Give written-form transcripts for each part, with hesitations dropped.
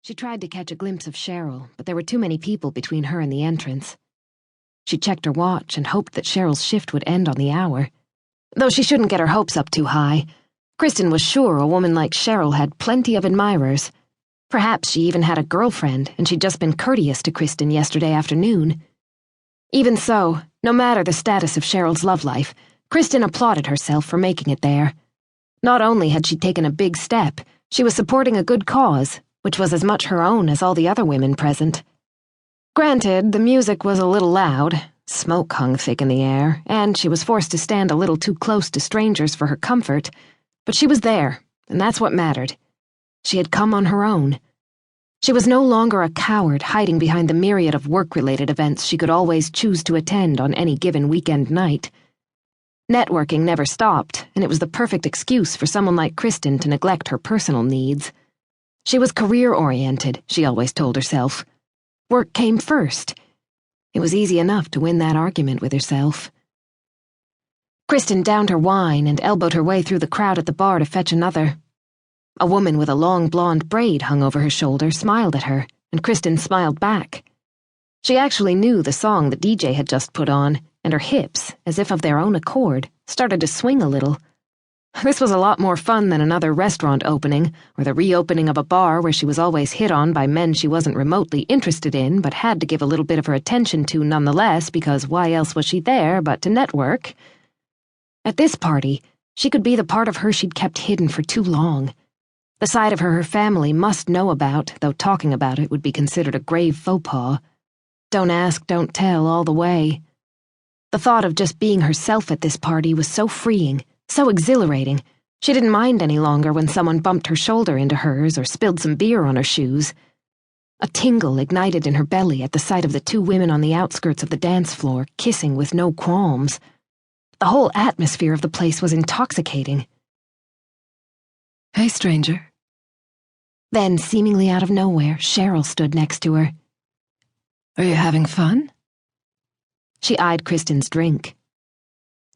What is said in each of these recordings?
She tried to catch a glimpse of Sheryl, but there were too many people between her and the entrance. She checked her watch and hoped that Sheryl's shift would end on the hour. Though she shouldn't get her hopes up too high. Kristin was sure a woman like Sheryl had plenty of admirers. Perhaps she even had a girlfriend, and she'd just been courteous to Kristin yesterday afternoon. Even so, no matter the status of Sheryl's love life, Kristin applauded herself for making it there. Not only had she taken a big step, she was supporting a good cause, which was as much her own as all the other women present. Granted, the music was a little loud, smoke hung thick in the air, and she was forced to stand a little too close to strangers for her comfort, but she was there, and that's what mattered. She had come on her own. She was no longer a coward hiding behind the myriad of work-related events she could always choose to attend on any given weekend night. Networking never stopped, and it was the perfect excuse for someone like Kristin to neglect her personal needs. She was career-oriented, she always told herself. Work came first. It was easy enough to win that argument with herself. Kristin downed her wine and elbowed her way through the crowd at the bar to fetch another. A woman with a long blonde braid hung over her shoulder smiled at her, and Kristin smiled back. She actually knew the song the DJ had just put on, and her hips, as if of their own accord, started to swing a little. This was a lot more fun than another restaurant opening, or the reopening of a bar where she was always hit on by men she wasn't remotely interested in but had to give a little bit of her attention to nonetheless because why else was she there but to network? At this party, she could be the part of her she'd kept hidden for too long. The side of her family must know about, though talking about it would be considered a grave faux pas. Don't ask, don't tell all the way. The thought of just being herself at this party was so freeing, so exhilarating, she didn't mind any longer when someone bumped her shoulder into hers or spilled some beer on her shoes. A tingle ignited in her belly at the sight of the two women on the outskirts of the dance floor, kissing with no qualms. The whole atmosphere of the place was intoxicating. "Hey, stranger." Then, seemingly out of nowhere, Sheryl stood next to her. "Are you having fun?" She eyed Kristin's drink.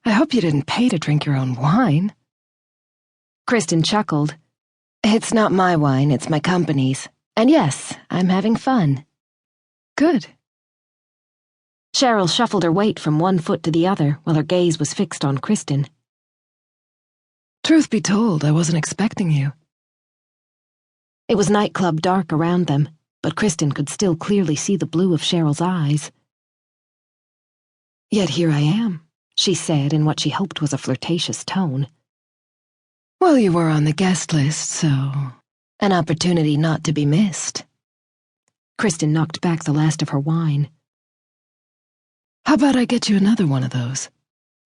"I hope you didn't pay to drink your own wine." Kristin chuckled. "It's not my wine, it's my company's. And yes, I'm having fun." "Good." Sheryl shuffled her weight from one foot to the other while her gaze was fixed on Kristin. "Truth be told, I wasn't expecting you." It was nightclub dark around them, but Kristin could still clearly see the blue of Sheryl's eyes. "Yet here I am," she said in what she hoped was a flirtatious tone. "Well, you were on the guest list, so an opportunity not to be missed." Kristin knocked back the last of her wine. "How about I get you another one of those?"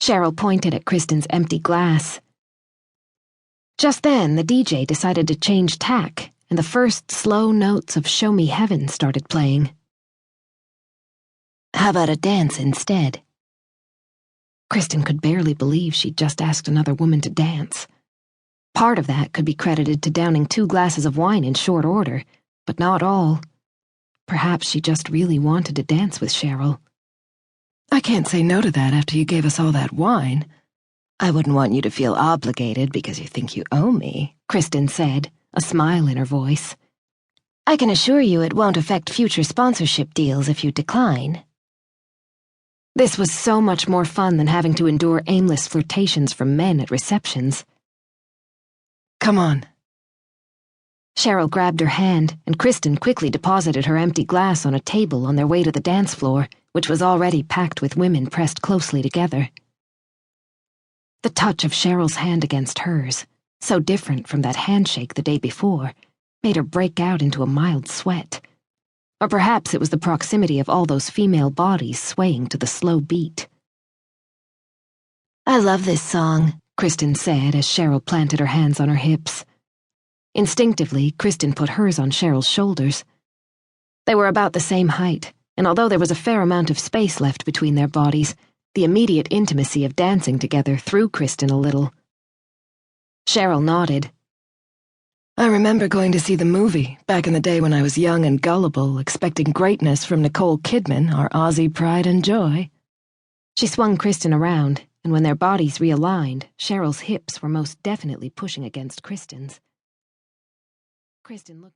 Sheryl pointed at Kristin's empty glass. Just then, the DJ decided to change tack, and the first slow notes of Show Me Heaven started playing. "How about a dance instead?" Kristin could barely believe she'd just asked another woman to dance. Part of that could be credited to downing 2 glasses of wine in short order, but not all. Perhaps she just really wanted to dance with Sheryl. "I can't say no to that after you gave us all that wine." "I wouldn't want you to feel obligated because you think you owe me," Kristin said, a smile in her voice. "I can assure you it won't affect future sponsorship deals if you decline." This was so much more fun than having to endure aimless flirtations from men at receptions. "Come on." Sheryl grabbed her hand, and Kristin quickly deposited her empty glass on a table on their way to the dance floor, which was already packed with women pressed closely together. The touch of Sheryl's hand against hers, so different from that handshake the day before, made her break out into a mild sweat. Or perhaps it was the proximity of all those female bodies swaying to the slow beat. "I love this song," Kristin said as Sheryl planted her hands on her hips. Instinctively, Kristin put hers on Sheryl's shoulders. They were about the same height, and although there was a fair amount of space left between their bodies, the immediate intimacy of dancing together threw Kristin a little. Sheryl nodded. "I remember going to see the movie back in the day when I was young and gullible, expecting greatness from Nicole Kidman, our Aussie pride and joy." She swung Kristin around, and when their bodies realigned, Sheryl's hips were most definitely pushing against Kristin's. Kristin looked